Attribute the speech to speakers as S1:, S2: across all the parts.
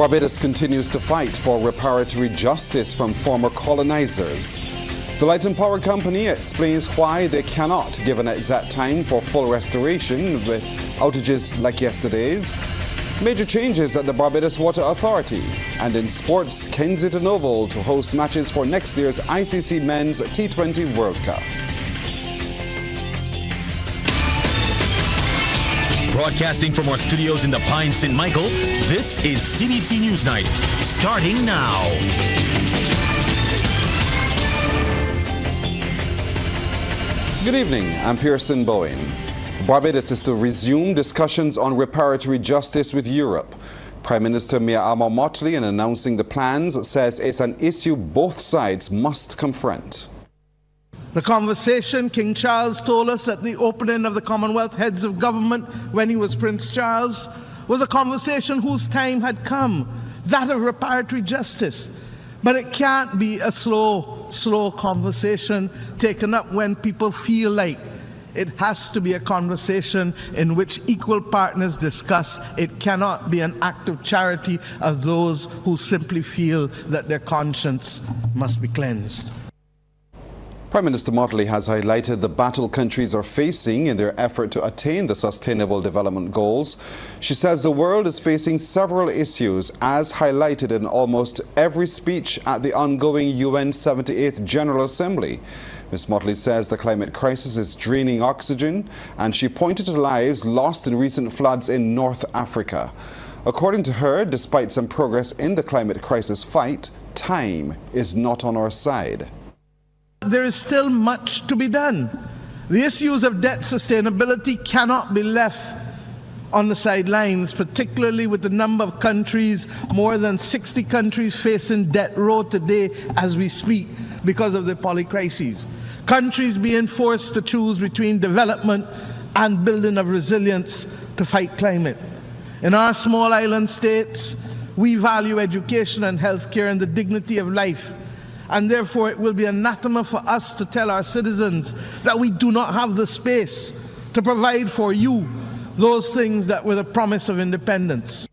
S1: Barbados continues to fight for reparatory justice from former colonizers. The Light and Power Company explains why they cannot give an exact time for full restoration with outages like yesterday's. Major changes at the Barbados Water Authority, and in Sports Kensington Oval to host matches for next year's ICC Men's T20 World Cup.
S2: Broadcasting from our studios in the Pine St. Michael, this is CBC NewsNight, starting now.
S1: Good evening, I'm Pearson Bowen. Barbados is to resume discussions on reparatory justice with Europe. Prime Minister Mia Amor Motley, in announcing the plans, says it's an issue both sides must confront.
S3: The conversation King Charles told us at the opening of the Commonwealth Heads of Government when he was Prince Charles was a conversation whose time had come, that of reparatory justice. But it can't be a slow conversation taken up when people feel like. It has to be a conversation in which equal partners discuss. It cannot be an act of charity of those who simply feel that their conscience must be cleansed.
S1: Prime Minister Motley has highlighted the battle countries are facing in their effort to attain the Sustainable Development Goals. She says the world is facing several issues, as highlighted in almost every speech at the ongoing UN 78th General Assembly. Ms. Motley says the climate crisis is draining oxygen, and she pointed to lives lost in recent floods in North Africa. According to her, despite some progress in the climate crisis fight, time is not on our side.
S3: There is still much to be done. The issues of debt sustainability cannot be left on the sidelines, particularly with the number of countries, more than 60 countries facing debt row today as we speak because of the polycrises. Countries being forced to choose between development and building of resilience to fight climate. In our small island states, we value education and healthcare and the dignity of life. And therefore it will be anathema for us to tell our citizens that we do not have the space to provide for you those things that were the promise of independence.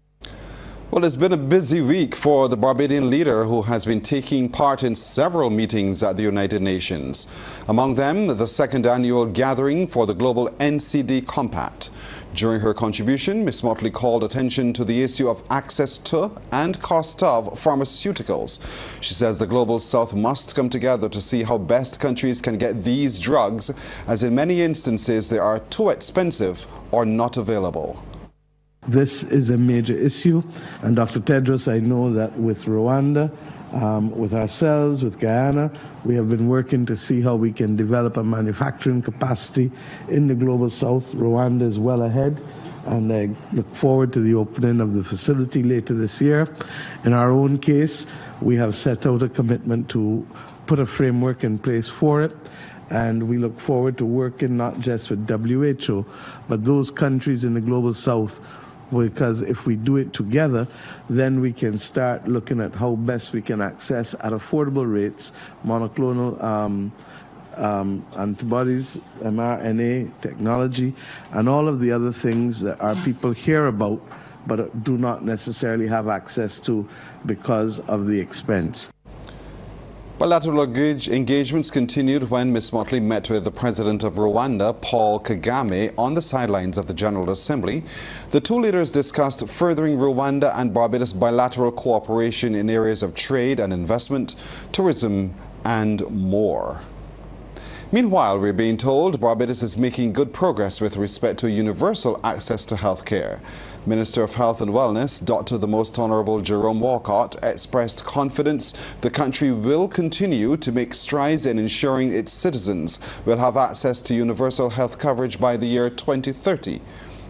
S1: Well, it's been a busy week for the Barbadian leader, who has been taking part in several meetings at the United Nations. Among them, the second annual gathering for the Global NCD Compact. During her contribution, Ms. Motley called attention to the issue of access to and cost of pharmaceuticals. She says the Global South must come together to see how best countries can get these drugs, as in many instances they are too expensive or not available.
S3: This is a major issue, and Dr. Tedros, I know that with Rwanda, with ourselves, with Guyana, we have been working to see how we can develop a manufacturing capacity in the Global South. Rwanda is well ahead, and I look forward to the opening of the facility later this year. In our own case, we have set out a commitment to put a framework in place for it, and we look forward to working not just with WHO, but those countries in the Global South, because if we do it together, then we can start looking at how best we can access at affordable rates monoclonal antibodies, mRNA technology, and all of the other things that our people hear about but do not necessarily have access to because of the expense.
S1: Bilateral engagements continued when Ms. Motley met with the President of Rwanda, Paul Kagame, on the sidelines of the General Assembly. The two leaders discussed furthering Rwanda and Barbados bilateral cooperation in areas of trade and investment, tourism, and more. Meanwhile, we're being told Barbados is making good progress with respect to universal access to health care. Minister of Health and Wellness, Dr. the Most Honourable Jerome Walcott, expressed confidence the country will continue to make strides in ensuring its citizens will have access to universal health coverage by the year 2030.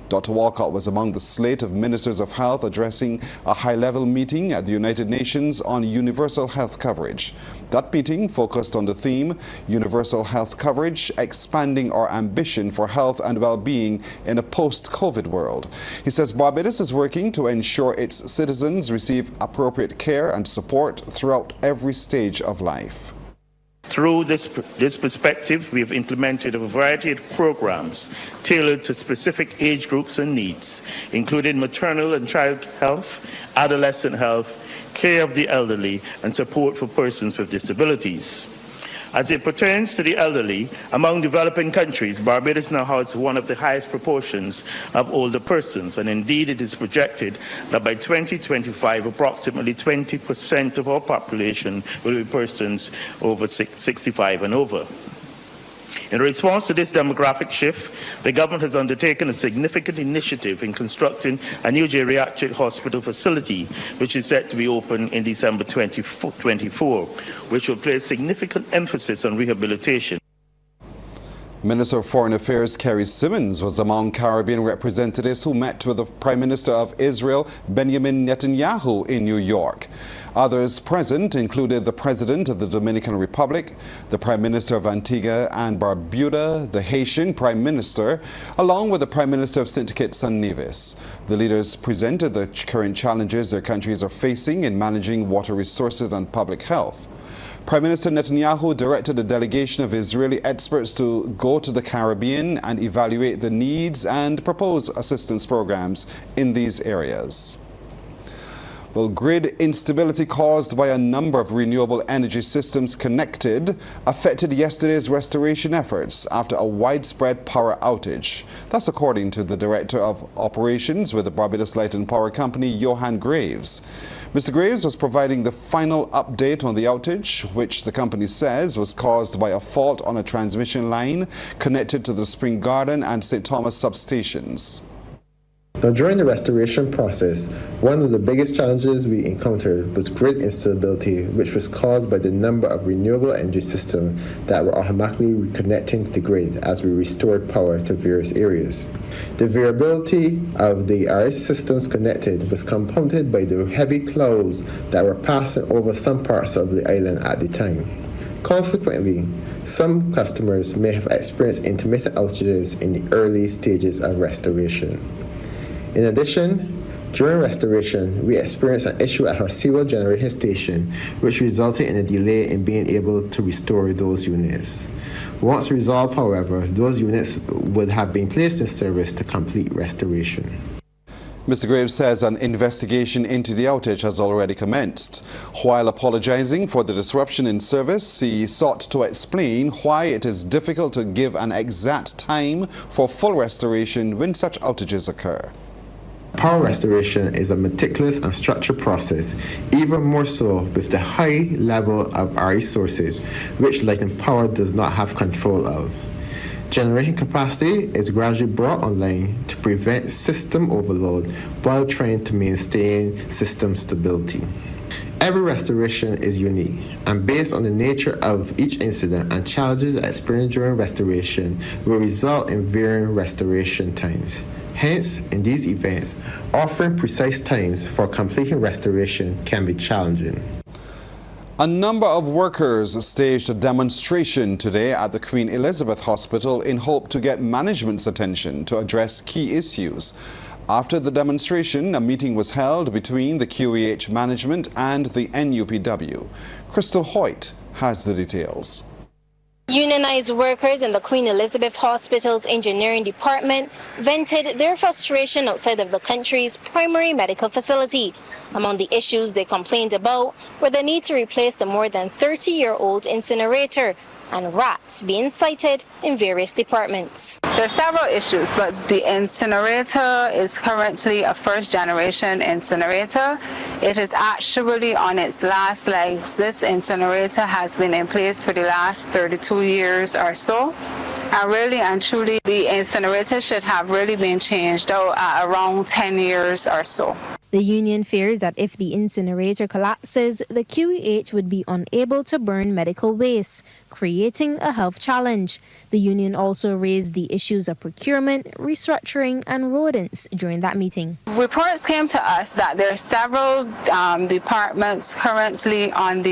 S1: Dr. Walcott was among the slate of ministers of health addressing a high-level meeting at the United Nations on universal health coverage. That meeting focused on the theme, Universal Health Coverage, expanding our ambition for health and well-being in a post-COVID world. He says Barbados is working to ensure its citizens receive appropriate care and support throughout every stage of life.
S4: Through this perspective, we have implemented a variety of programs tailored to specific age groups and needs, including maternal and child health, adolescent health, care of the elderly, and support for persons with disabilities. As it pertains to the elderly, among developing countries, Barbados now has one of the highest proportions of older persons, and indeed it is projected that by 2025, approximately 20% of our population will be persons over 65 and over. In response to this demographic shift, the government has undertaken a significant initiative in constructing a new geriatric hospital facility, which is set to be open in December 2024, which will place significant emphasis on rehabilitation.
S1: Minister of Foreign Affairs Kerry Simmons was among Caribbean representatives who met with the Prime Minister of Israel, Benjamin Netanyahu, in New York. Others present included the President of the Dominican Republic, the Prime Minister of Antigua and Barbuda, the Haitian Prime Minister, along with the Prime Minister of St. Kitts and Nevis. The leaders presented the current challenges their countries are facing in managing water resources and public health. Prime Minister Netanyahu directed a delegation of Israeli experts to go to the Caribbean and evaluate the needs and propose assistance programs in these areas. Well, grid instability caused by a number of renewable energy systems connected affected yesterday's restoration efforts after a widespread power outage. That's according to the Director of Operations with the Barbados Light and Power Company, Johan Graves. Mr. Graves was providing the final update on the outage, which the company says was caused by a fault on a transmission line connected to the Spring Garden and St. Thomas substations.
S5: Now, during the restoration process, one of the biggest challenges we encountered was grid instability, which was caused by the number of renewable energy systems that were automatically reconnecting to the grid as we restored power to various areas. The variability of the RS systems connected was compounded by the heavy clouds that were passing over some parts of the island at the time. Consequently, some customers may have experienced intermittent outages in the early stages of restoration. In addition, during restoration, we experienced an issue at our seawall generation station, which resulted in a delay in being able to restore those units. Once resolved, however, those units would have been placed in service to complete restoration.
S1: Mr. Graves says an investigation into the outage has already commenced. While apologizing for the disruption in service, he sought to explain why it is difficult to give an exact time for full restoration when such outages occur.
S5: Power restoration is a meticulous and structured process, even more so with the high level of RE sources, which Light and Power does not have control of. Generation capacity is gradually brought online to prevent system overload while trying to maintain system stability. Every restoration is unique, and based on the nature of each incident and challenges experienced during restoration will result in varying restoration times. Hence, in these events, offering precise times for completing restoration can be challenging.
S1: A number of workers staged a demonstration today at the Queen Elizabeth Hospital in hope to get management's attention to address key issues. After the demonstration, a meeting was held between the QEH management and the NUPW. Crystal Hoyt has the details.
S6: Unionized workers in the Queen Elizabeth Hospital's engineering department vented their frustration outside of the country's primary medical facility. Among the issues they complained about were the need to replace the more than 30-year-old incinerator and rats being sighted in various departments.
S7: There are several issues, but the incinerator is currently a first-generation incinerator. It is actually on its last legs. This incinerator has been in place for the last 32 years or so. And really and truly, the incinerator should have really been changed out at around 10 years or so.
S6: The union fears that if the incinerator collapses, the QEH would be unable to burn medical waste, creating a health challenge. The union also raised the issues of procurement, restructuring, and rodents during that meeting.
S7: Reports came to us that there are several departments currently at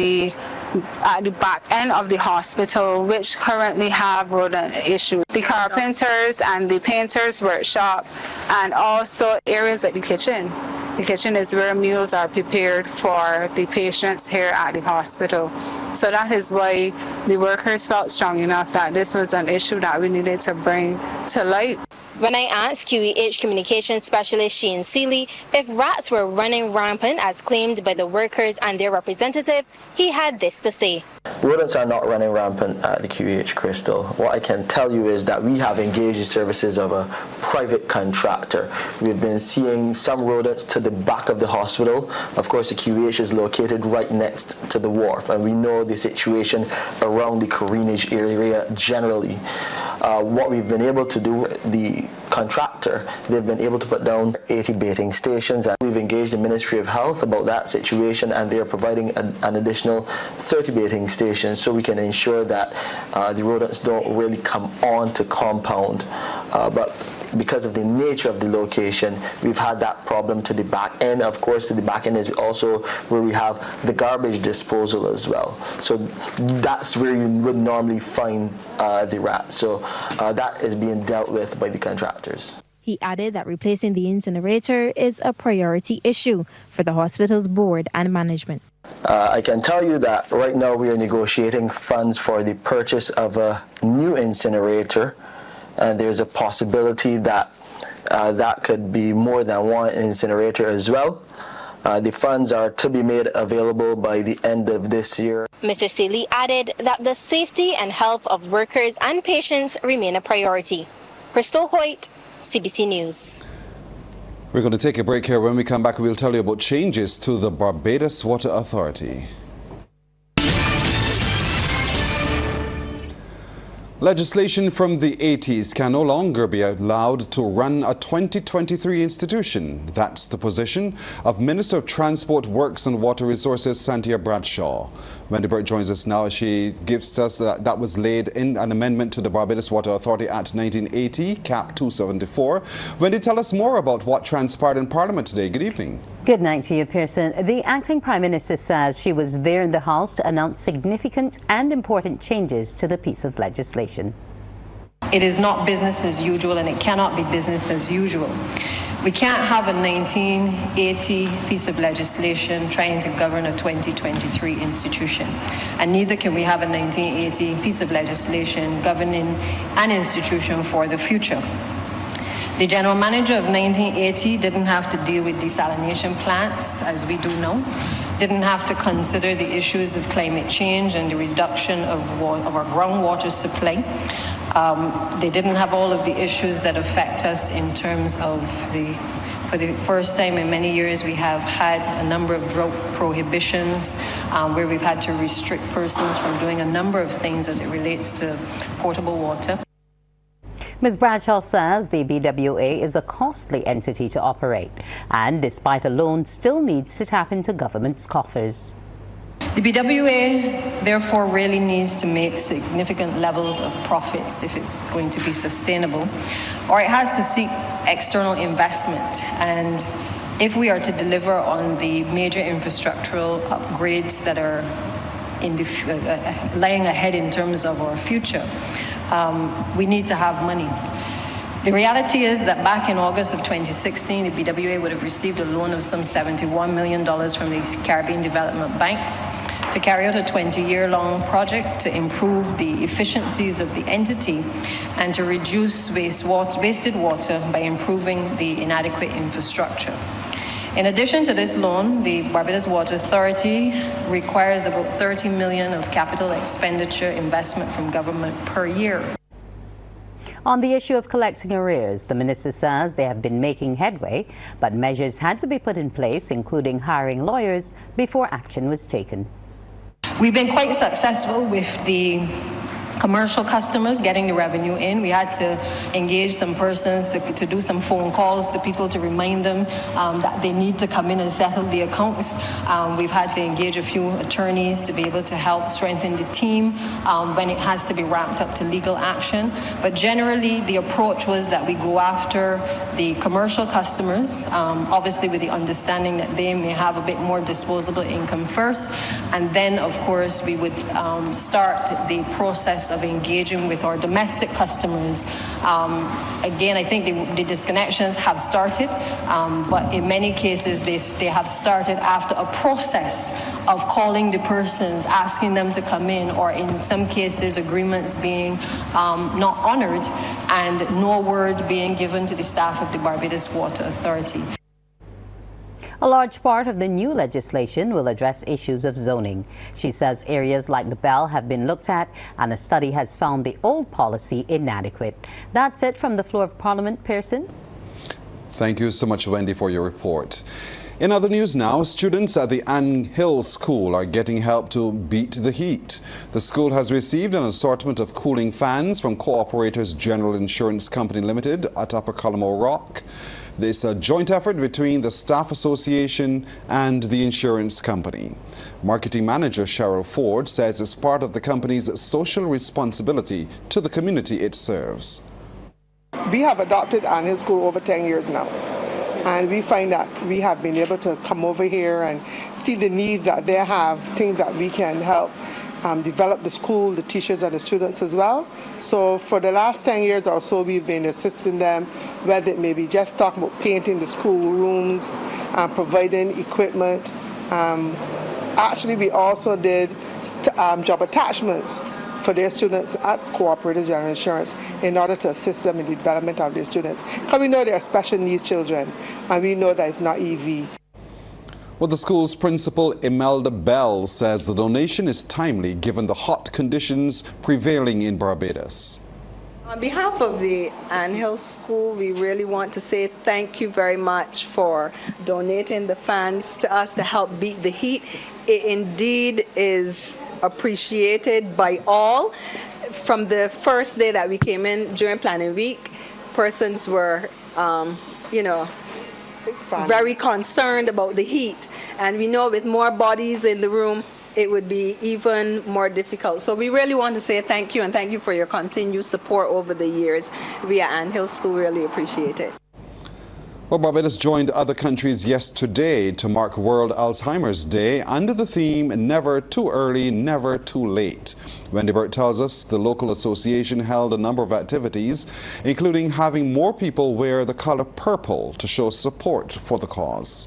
S7: the back end of the hospital which currently have rodent issues. The carpenters and the painters workshop, and also areas like the kitchen. The kitchen is where meals are prepared for the patients here at the hospital. So that is why the workers felt strong enough that this was an issue that we needed to bring to light.
S6: When I asked QEH Communications Specialist Shane Seeley if rats were running rampant as claimed by the workers and their representative, he had this to say.
S8: Rodents are not running rampant at the QEH Crystal. What I can tell you is that we have engaged the services of a private contractor. We've been seeing some rodents to the back of the hospital. Of course, the QEH is located right next to the wharf, and we know the situation around the Carinage area generally. What we've been able to do, the contractor, they've been able to put down 80 baiting stations, and we've engaged the Ministry of Health about that situation, and they're providing an additional 30 baiting stations so we can ensure that the rodents don't really come on to compound. But because of the nature of the location, we've had that problem to the back end. Of course, to the back end is also where we have the garbage disposal as well. So that's where you would normally find the rats. So that is being dealt with by the contractors.
S6: He added that replacing the incinerator is a priority issue for the hospital's board and management.
S8: I can tell you that right now we are negotiating funds for the purchase of a new incinerator, and there's a possibility that that could be more than one incinerator as well. The funds are to be made available by the end of this year.
S6: Mr. Seeley added that the safety and health of workers and patients remain a priority. Crystal Hoyt, CBC News.
S1: We're going to take a break here. When we come back, we'll tell you about changes to the Barbados Water Authority. Legislation from the 80s can no longer be allowed to run a 2023 institution. That's the position of Minister of Transport, Works and Water Resources, Cynthia Bradshaw. Wendy Burt joins us now as she gives us that was laid in an amendment to the Barbados Water Authority Act 1980, Cap 274. Wendy, tell us more about what transpired in Parliament today. Good evening.
S9: Good night to you, Pearson. The acting Prime Minister says she was there in the House to announce significant and important changes to the piece of legislation.
S10: It is not business as usual, and it cannot be business as usual. We can't have a 1980 piece of legislation trying to govern a 2023 institution, and neither can we have a 1980 piece of legislation governing an institution for the future. The general manager of 1980 didn't have to deal with desalination plants, as we do know, didn't have to consider the issues of climate change and the reduction of our groundwater supply. They didn't have all of the issues that affect us in terms of for the first time in many years, we have had a number of drought prohibitions where we've had to restrict persons from doing a number of things as it relates to potable water.
S9: Ms. Bradshaw says the BWA is a costly entity to operate and, despite a loan, still needs to tap into government's coffers.
S10: The BWA, therefore, really needs to make significant levels of profits if it's going to be sustainable, or it has to seek external investment. And if we are to deliver on the major infrastructural upgrades that are lying ahead in terms of our future, we need to have money. The reality is that back in August of 2016, the BWA would have received a loan of some $71 million from the Caribbean Development Bank to carry out a 20-year-long project to improve the efficiencies of the entity and to reduce wasted water by improving the inadequate infrastructure. In addition to this loan, the Barbados Water Authority requires about $30 million of capital expenditure investment from government per year.
S9: On the issue of collecting arrears, the minister says they have been making headway, but measures had to be put in place, including hiring lawyers, before action was taken.
S10: We've been quite successful with the commercial customers getting the revenue in. We had to engage some persons to do some phone calls to people to remind them that they need to come in and settle the accounts. We've had to engage a few attorneys to be able to help strengthen the team when it has to be ramped up to legal action. But generally, the approach was that we go after the commercial customers, obviously with the understanding that they may have a bit more disposable income first. And then, of course, we would start the process of engaging with our domestic customers. Again, I think the disconnections have started, but in many cases they have started after a process of calling the persons, asking them to come in, or in some cases agreements being not honored and no word being given to the staff of the Barbados Water Authority.
S9: A large part of the new legislation will address issues of zoning. She says areas like the Bell have been looked at and a study has found the old policy inadequate. That's it from the floor of Parliament. Pearson.
S1: Thank you so much, Wendy, for your report. In other news now, students at the Ann Hill School are getting help to beat the heat. The school has received an assortment of cooling fans from Cooperators General Insurance Company Limited at Upper Colombo Rock. This is a joint effort between the Staff Association and the insurance company. Marketing Manager Cheryl Ford says it's part of the company's social responsibility to the community it serves.
S11: We have adopted Ann Hill School over 10 years now, and we find that we have been able to come over here and see the needs that they have, things that we can help develop the school, the teachers and the students as well. So for the last 10 years or so, we've been assisting them, whether it may be just talking about painting the school rooms, providing equipment. Actually, we also did job attachments for their students at Cooperators General Insurance in order to assist them in the development of their students. Because we know they are special needs children, and we know that it's not easy.
S1: Well, the school's principal, Imelda Bell, says the donation is timely given the hot conditions prevailing in Barbados.
S12: On behalf of the Ann Hill School, we really want to say thank you very much for donating the fans to us to help beat the heat. It indeed is appreciated by all. From the first day that we came in during planning week, persons were, very concerned about the heat, and we know with more bodies in the room it would be even more difficult. So we really want to say thank you, and thank you for your continued support over the years. We at Ann Hill School really appreciate it.
S1: Well, Barbados joined other countries yesterday to mark World Alzheimer's Day under the theme Never Too Early, Never Too Late. Wendy Burt tells us the local association held a number of activities, including having more people wear the color purple to show support for the cause.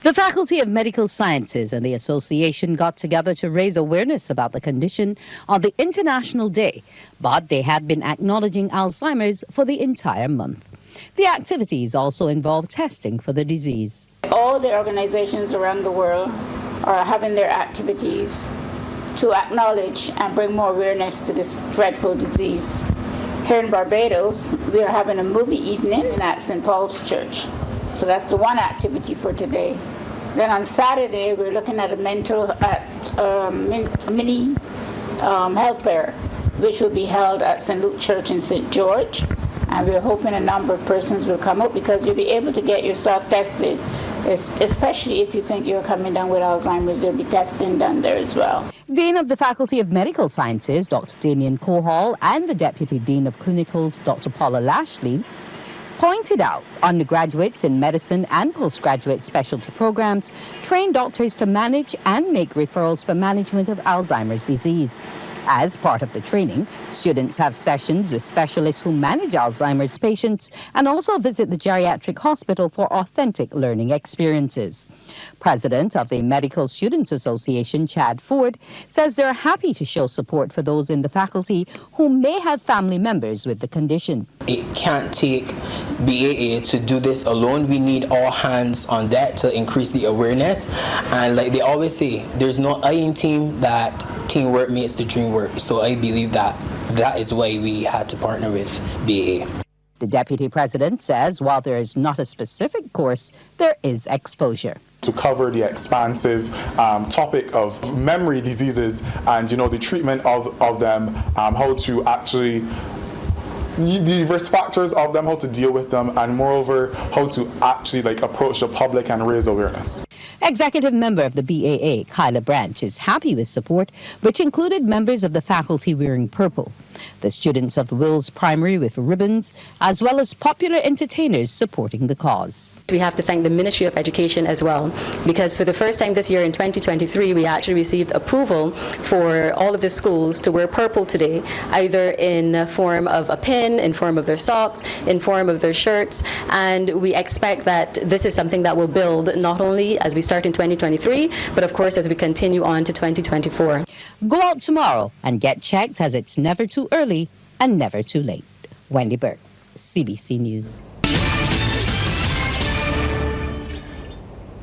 S9: The Faculty of Medical Sciences and the association got together to raise awareness about the condition on the International Day, but they have been acknowledging Alzheimer's for the entire month. The activities also involve testing for the disease.
S13: All the organizations around the world are having their activities to acknowledge and bring more awareness to this dreadful disease. Here in Barbados, we are having a movie evening at St. Paul's Church. So that's the one activity for today. Then on Saturday, we're looking at a mini health fair, which will be held at St. Luke Church in St. George. And we're hoping a number of persons will come up because you'll be able to get yourself tested, especially if you think you're coming down with Alzheimer's. There'll be testing done there as well.
S9: Dean of the Faculty of Medical Sciences, Dr. Damien Cohall, and the Deputy Dean of Clinicals, Dr. Paula Lashley, pointed out undergraduates in medicine and postgraduate specialty programs train doctors to manage and make referrals for management of Alzheimer's disease. As part of the training, students have sessions with specialists who manage Alzheimer's patients and also visit the geriatric hospital for authentic learning experiences. President of the Medical Students Association, Chad Ford, says they're happy to show support for those in the faculty who may have family members with the condition.
S14: It can't take BAA to do this alone. We need all hands on deck to increase the awareness. And like they always say, there's no IN team that teamwork makes the dream work. So I believe that is why we had to partner with BAA.
S9: The deputy president says while there is not a specific course, there is exposure.
S15: To cover the expansive topic of memory diseases and the treatment of them, how to actually the risk factors of them, how to deal with them, and moreover how to actually approach the public and raise awareness.
S9: Executive member of the BAA, Kyla Branch, is happy with support, which included members of the faculty wearing purple, the students of Wills Primary with ribbons, as well as popular entertainers supporting the cause.
S16: We have to thank the Ministry of Education as well, because for the first time this year in 2023, we actually received approval for all of the schools to wear purple today, either in form of a pin, in form of their socks, in form of their shirts, and we expect that this is something that will build not only as we start in 2023, but of course as we continue on to 2024.
S9: Go out tomorrow and get checked, as it's never too early and never too late. Wendy Burke, CBC News.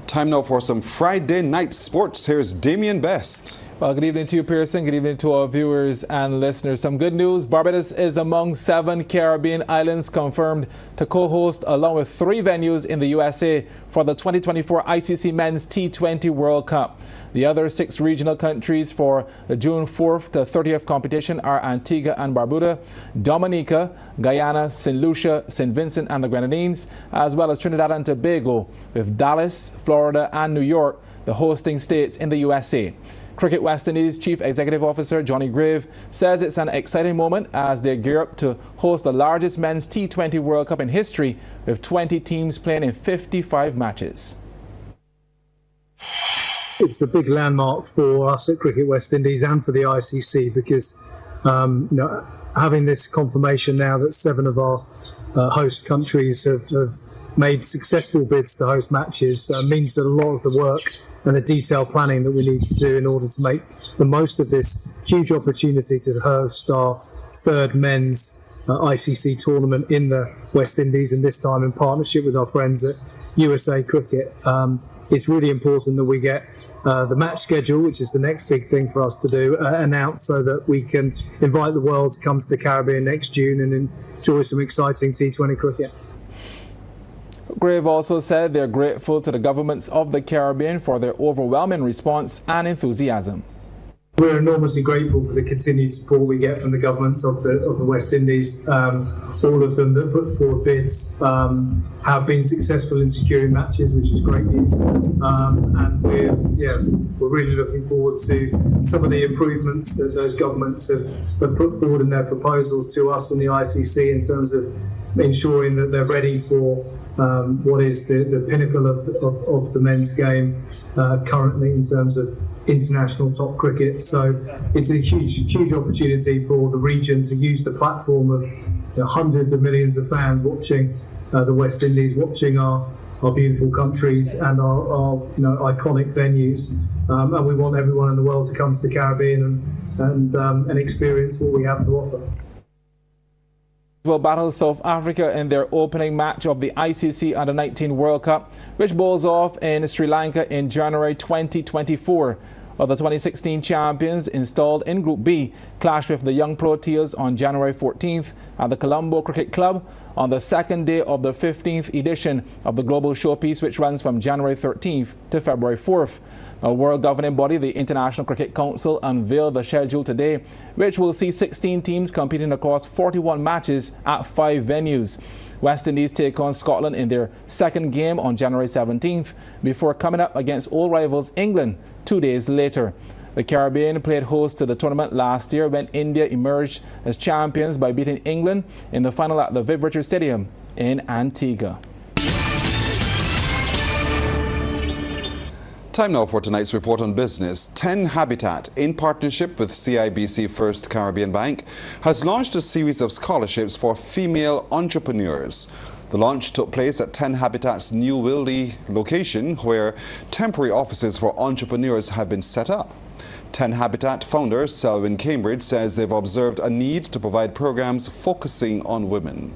S1: Time now for some Friday night sports. Here's Damien Best.
S17: Well, good evening to you, Pearson. Good evening to our viewers and listeners. Some good news. Barbados is among 7 Caribbean islands confirmed to co-host, along with 3 venues in the USA, for the 2024 ICC Men's T20 World Cup. The other 6 regional countries for the June 4th to 30th competition are Antigua and Barbuda, Dominica, Guyana, St. Lucia, St. Vincent and the Grenadines, as well as Trinidad and Tobago, with Dallas, Florida and New York the hosting states in the USA. Cricket West Indies Chief Executive Officer Johnny Grave says it's an exciting moment as they gear up to host the largest men's T20 World Cup in history, with 20 teams playing in 55 matches.
S18: It's a big landmark for us at Cricket West Indies and for the ICC, because having this confirmation now that 7 of our host countries have made successful bids to host matches means that a lot of the work and the detailed planning that we need to do in order to make the most of this huge opportunity to host our 3rd men's ICC tournament in the West Indies, and this time in partnership with our friends at USA Cricket. It's really important that we get the match schedule, which is the next big thing for us to do, announced so that we can invite the world to come to the Caribbean next June and enjoy some exciting T20 cricket.
S17: Grave also said they're grateful to the governments of the Caribbean for their overwhelming response and enthusiasm.
S18: We're enormously grateful for the continued support we get from the governments of the West Indies. All of them that put forward bids have been successful in securing matches, which is great news. And we're really looking forward to some of the improvements that those governments have put forward in their proposals to us and the ICC in terms of ensuring that they're ready for what is the pinnacle of the men's game currently in terms of international top cricket. So it's a huge opportunity for the region to use the platform of hundreds of millions of fans watching the West Indies, watching our beautiful countries and our iconic venues. And we want everyone in the world to come to the Caribbean and experience what we have to offer.
S17: Will battle South Africa in their opening match of the ICC Under-19 World Cup, which bowls off in Sri Lanka in January 2024. Well, the 2016 champions, installed in Group B, clash with the young Proteas on January 14th at the Colombo Cricket Club on the second day of the 15th edition of the Global Showpiece, which runs from January 13th to February 4th. A world governing body, the International Cricket Council, unveiled the schedule today, which will see 16 teams competing across 41 matches at 5 venues. West Indies take on Scotland in their second game on January 17th, before coming up against old rivals England 2 days later. The Caribbean played host to the tournament last year when India emerged as champions by beating England in the final at the Viv Richards Stadium in Antigua.
S1: Time now for tonight's report on business. 10 Habitat, in partnership with CIBC First Caribbean Bank, has launched a series of scholarships for female entrepreneurs. The launch took place at 10 Habitat's New Wildy location, where temporary offices for entrepreneurs have been set up. 10 Habitat founder Selwyn Cambridge says they've observed a need to provide programs focusing on women.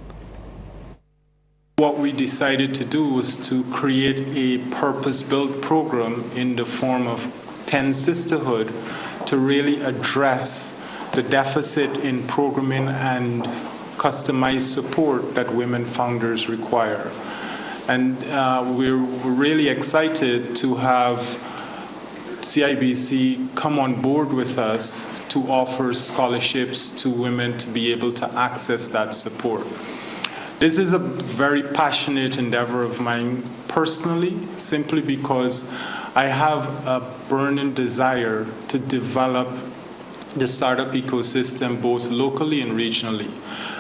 S19: What we decided to do was to create a purpose-built program in the form of 10 Sisterhood to really address the deficit in programming and customized support that women founders require. And we're really excited to have CIBC come on board with us to offer scholarships to women to be able to access that support. This is a very passionate endeavor of mine personally, simply because I have a burning desire to develop the startup ecosystem both locally and regionally.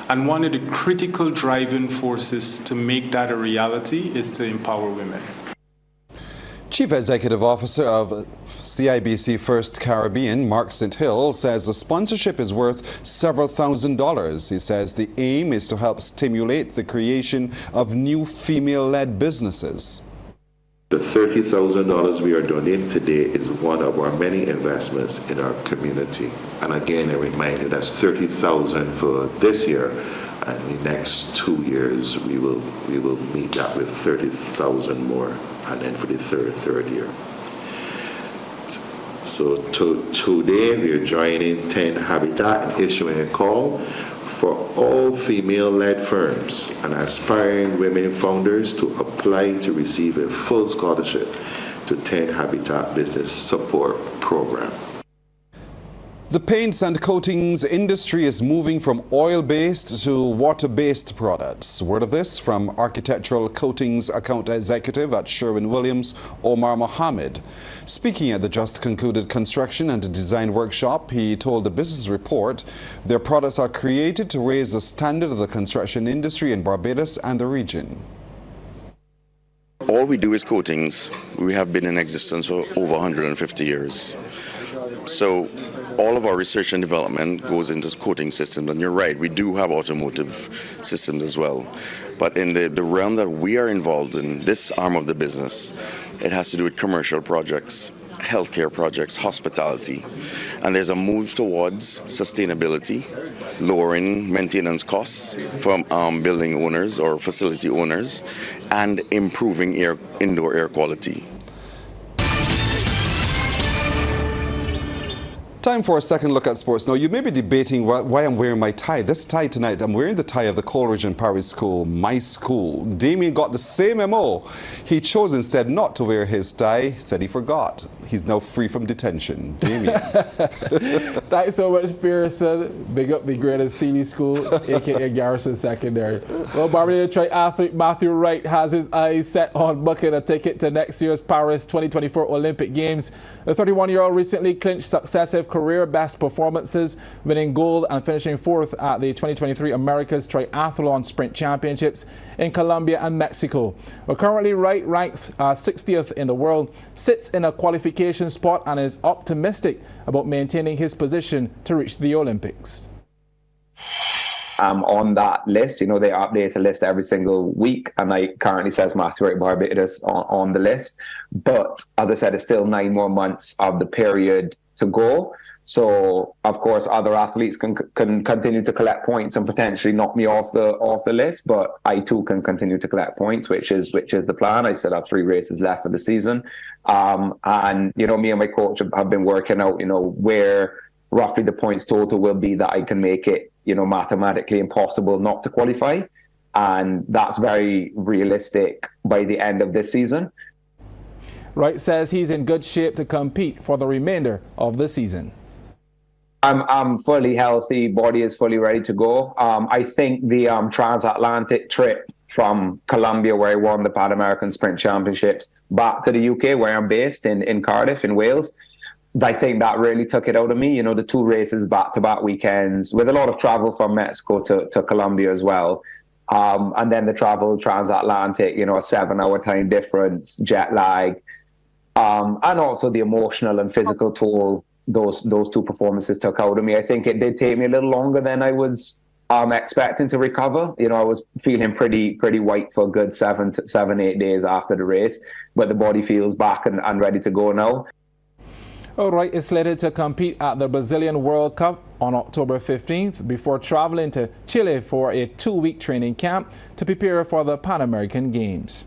S19: And one of the critical driving forces to make that a reality is to empower women.
S1: Chief Executive Officer of CIBC First Caribbean, Mark St. Hill, says the sponsorship is worth several $1,000s. He says the aim is to help stimulate the creation of new female-led businesses.
S20: The $30,000 we are donating today is one of our many investments in our community. And again, I remind you that's $30,000 for this year, and in the next 2 years we will meet that with $30,000 more, and then for the third year. So today we are joining Tent Habitat and issuing a call for all female-led firms and aspiring women founders to apply to receive a full scholarship to Tent Habitat Business Support Program.
S1: The paints and coatings industry is moving from oil-based to water-based products. Word of this from Architectural Coatings Account Executive at Sherwin-Williams, Omar Mohammed. Speaking at the just concluded construction and design workshop, he told the Business Report their products are created to raise the standard of the construction industry in Barbados and the region.
S21: All we do is coatings. We have been in existence for over 150 years. So all of our research and development goes into coating systems, and you're right, we do have automotive systems as well. But in the realm that we are involved in, this arm of the business, it has to do with commercial projects, healthcare projects, hospitality. And there's a move towards sustainability, lowering maintenance costs from building owners or facility owners, and improving indoor air quality.
S1: Time for a second look at sports. Now, you may be debating why I'm wearing my tie. This tie tonight, I'm wearing the tie of the Coleridge and Parry School, my school. Damien got the same MO. He chose instead not to wear his tie, said he forgot. He's now free from detention. Damien.
S17: Thanks so much, Pearson. Big up the greatest Sealy School, a.k.a. Garrison Secondary. Well, Barbados triathlete Matthew Wright has his eyes set on booking a ticket to next year's Paris 2024 Olympic Games. The 31-year-old recently clinched successive career best performances, winning gold and finishing fourth at the 2023 America's Triathlon Sprint Championships in Colombia and Mexico. Well, currently Wright, ranked 60th in the world, sits in a qualification spot and is optimistic about maintaining his position to reach the Olympics.
S22: On that list, you know, they update a list every single week, and it currently says Matthew Wright Barbados on the list. But as I said, it's still 9 more months of the period to go. So, of course, other athletes can continue to collect points and potentially knock me off the list, but I too can continue to collect points, which is the plan. I still have 3 races left for the season, and you know, me and my coach have been working out, you know, where roughly the points total will be that I can make it, you know, mathematically impossible not to qualify, and that's very realistic by the end of this season.
S17: Wright says he's in good shape to compete for the remainder of the season.
S22: I'm fully healthy, body is fully ready to go. I think the transatlantic trip from Colombia, where I won the Pan American Sprint Championships, back to the UK, where I'm based in Cardiff, in Wales, I think that really took it out of me. You know, the 2 races back-to-back weekends with a lot of travel from Mexico to Colombia as well. And then the travel transatlantic, you know, a 7-hour time difference, jet lag, and also the emotional and physical toll those 2 performances took out of me. I think it did take me a little longer than I was expecting to recover. You know, I was feeling pretty white for a good 7-8 days after the race, but the body feels back and ready to go now.
S17: Wright is slated to compete at the Brazilian World Cup on October 15th before traveling to Chile for a 2-week training camp to prepare for the Pan American Games.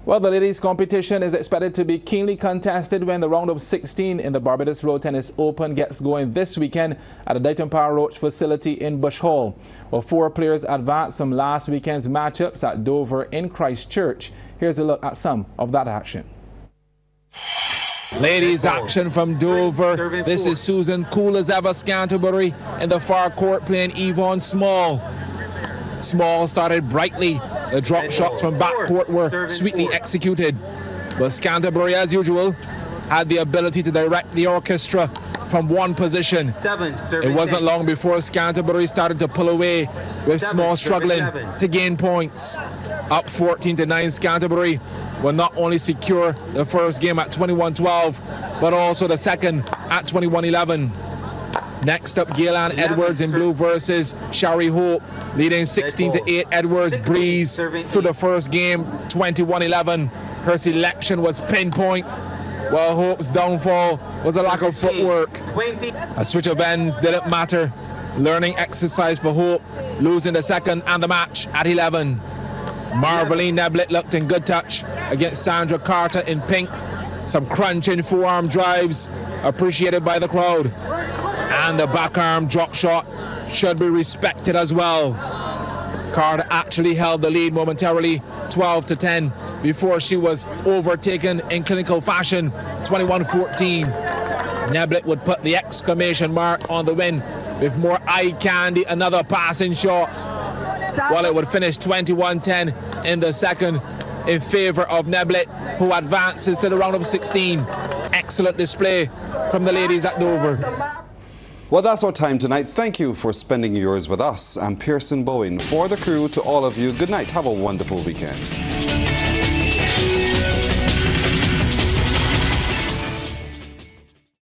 S17: Well, the ladies' competition is expected to be keenly contested when the round of 16 in the Barbados Road Tennis Open gets going this weekend at the Dighton Power Roach facility in Bush Hall. Well, 4 players advanced from last weekend's matchups at Dover in Christchurch. Here's a look at some of that action.
S23: Ladies action from Dover. This is Susan Cool as ever Scanterbury in the far court playing Yvonne Small. Small started brightly. The drop shots from backcourt were sweetly executed. But Scanterbury, as usual, had the ability to direct the orchestra from one position. It wasn't long before Scanterbury started to pull away, with Small struggling to gain points. Up 14-9, Scanterbury will not only secure the first game at 21-12, but also the second at 21-11. Next up, Gaylan Edwards in blue versus Shari Hope, leading 16-8. Edwards breezed through the first game, 21-11. Her selection was pinpoint, while Hope's downfall was a lack of footwork. A switch of ends didn't matter. Learning exercise for Hope, losing the second and the match at 11. Marveline Neblett looked in good touch against Sandra Carter in pink. Some crunching forearm drives appreciated by the crowd. And the backarm drop shot should be respected as well. Carter actually held the lead momentarily, 12-10, before she was overtaken in clinical fashion, 21-14. Neblett would put the exclamation mark on the win with more eye candy, another passing shot. While it would finish 21-10 in the second in favor of Neblett, who advances to the round of 16. Excellent display from the ladies at Dover.
S1: Well, that's our time tonight. Thank you for spending yours with us. I'm Pearson Bowen. For the crew, to all of you, good night. Have a wonderful weekend.